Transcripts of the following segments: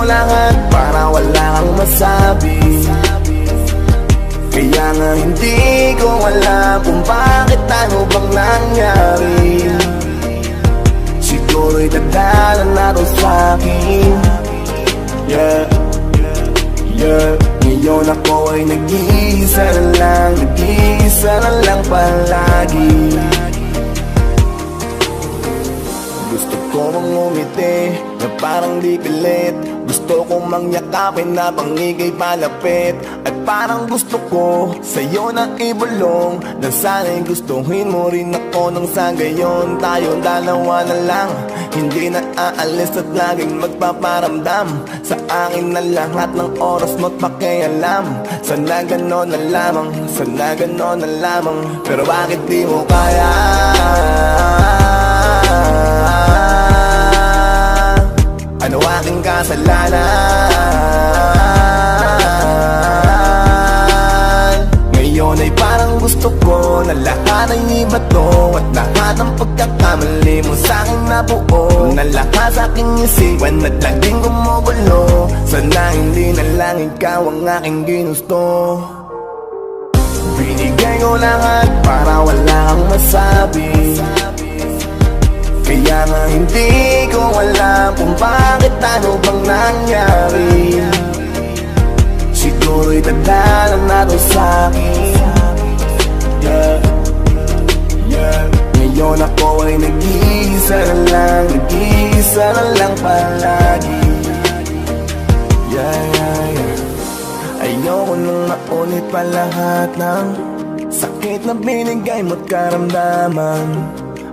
lahat para wala kang masabi. Kaya nga hindi ko alam kung bakit ano bang nangyari. Siguro'y dadala na to sa'kin. Yeah, yeah. Ngayon ako ay nag-iisa na lang palagi. Gusto ko mang umiti na parang di pilit. Gusto kong mangyakapin na pangigay palapit. At parang gusto ko sa'yo na ibulong, na sana'y gustuhin mo rin ako nang sa gayon. Tayong dalawa na lang, hindi na aalis at laging magpaparamdam sa akin na lahat ng oras mo't pakialam. Sana ganon na lamang, sana ganon na lamang. Pero bakit di mo kaya? Ano aking kasalanan? Ngayon ay parang gusto ko na lahat ay iba to, at lahat ng pagkakamali mo sa'king nabuo, na lahat sa'king isipan at laging gumugulo. Sana hindi na lang ikaw ang aking ginusto. Binigay ko lahat para wala kang masabi. Kaya nga hindi ko alam kung bakit ano bang nangyari. Siguro'y dadala na to sa'kin. Yeah, yeah. Ngayon ako ay nag-iisa na lang palagi. Yeah, yeah, yeah. Ayoko nang maulit pa lahat ng sakit na binigay mo't karamdaman.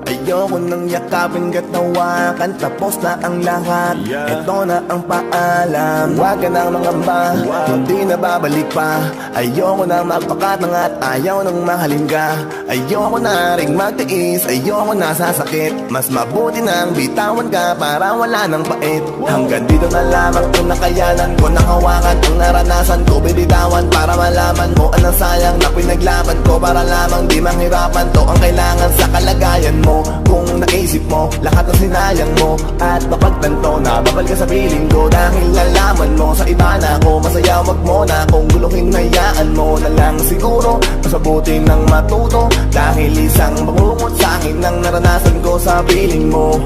Ayoko nang yakapin ka't nawakan, tapos na ang lahat. Ito na ang paalam, huwag ka nang mangamba, hindi na babalik pa. Ayoko na magpakatang at ayaw nang mahalin ka. Ayoko na ring magtiis, ayoko na sasakit. Mas mabuti nang bitawan ka para wala nang pait. Hanggang dito na lamang kung nakayanan ko nang hawakan ang naranasan ko. Bibitawan para malaman mo anong sayang na pinaglaban ko, para lamang di manghirapan. To ang kailangan sa kalagayan mo. Kung naisip mo lahat ng sinayang mo, at mapagtanto na babal ka sa piling ko, dahil nalaman mo sa iba na ako masaya. Wag mo na akong guluhin, hayaan mo na lang siguro. Mas mabuti nang matuto, dahil isang bangungot sa akin ang naranasan ko sa piling mo.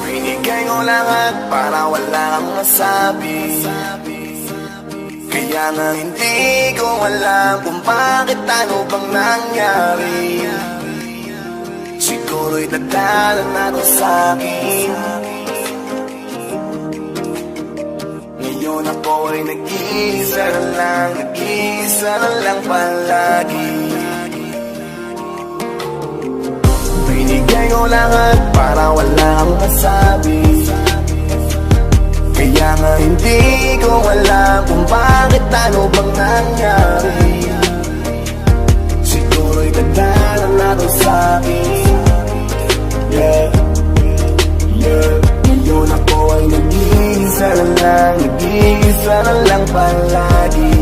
Binigay ko lahat para wala kang masabi. Kaya nga hindi ko alam kung bakit ano bang nangyari. Siguro'y dadala na to sa'kin. Ngayon ako ay nag-iisa na lang palagi. Binigay ko lahat para wala kang masabi. Kaya nga hindi ko alam kung bakit ano bang nangyari. Siguro'y dadala na to sa'kin. Yeah, yeah. Ngayon ako ay nag-iisa na lang palagi.